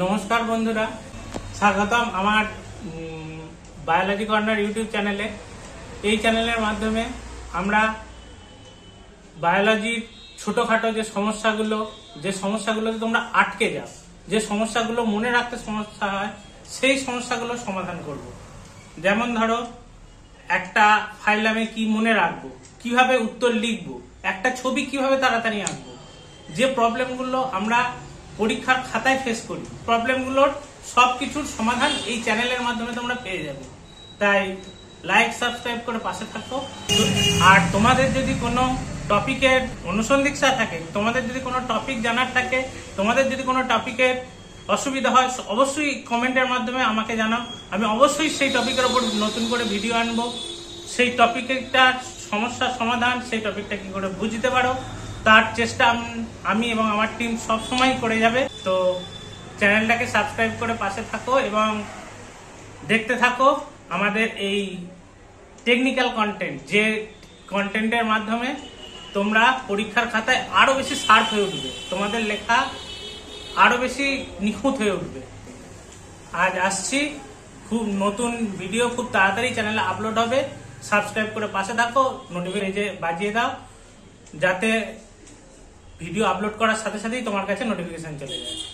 নমস্কার বন্ধুরা, স্বাগতম আমার বায়োলজি কর্নার ইউটিউব চ্যানেলে। এই চ্যানেলের মাধ্যমে আমরা বায়োলজির ছোটখাটো যে সমস্যাগুলোতে তোমরা আটকে যাও, যে সমস্যাগুলো মনে রাখতে সমস্যা হয়, সেই সমস্যাগুলো সমাধান করব। যেমন ধরো, একটা ফাইল আমি কি মনে রাখবো, কিভাবে উত্তর লিখবো, একটা ছবি কিভাবে তাড়াতাড়ি আঁকবো, যে প্রবলেমগুলো আমরা পরীক্ষার খাতায় ফেস করি, প্রবলেমগুলোর সবকিছুর সমাধান এই চ্যানেলের মাধ্যমে তোমরা পেয়ে যাবে। তাই লাইক সাবস্ক্রাইব করে পাশে থাকো। আর তোমাদের যদি কোনো টপিকের অনুসন্ধিৎসা থাকে, তোমাদের যদি কোনো টপিক জানার থাকে, তোমাদের যদি কোনো টপিকের অসুবিধা হয়, অবশ্যই কমেন্টের মাধ্যমে আমাকে জানাও। আমি অবশ্যই সেই টপিকের উপর নতুন করে ভিডিও আনবো। সেই টপিকটার সমস্যার সমাধান, সেই টপিকটা কি করে বুঝতে পারো, তার চেষ্টা আমি এবং আমার টিম সব সময় করে যাবে। তো চ্যানেলটাকে সাবস্ক্রাইব করে পাশে থাকো এবং দেখতে থাকো আমাদের এই টেকনিক্যাল কন্টেন্ট, যে কন্টেন্টের মাধ্যমে তোমরা পরীক্ষার খাতায় আরো বেশি শার্প হয়ে উঠবে, তোমাদের লেখা আরো বেশি নিখুঁত হয়ে উঠবে। আজ আসছি খুব নতুন ভিডিও, খুব তাড়াতাড়ি চ্যানেলে আপলোড হবে। সাবস্ক্রাইব করে পাশে থাকো, নোটিফিকেশন বাজিয়ে দাও, যাতে ভিডিও আপলোড করার সাথে সাথেই তোমার কাছে নোটিফিকেশন চলে যায়।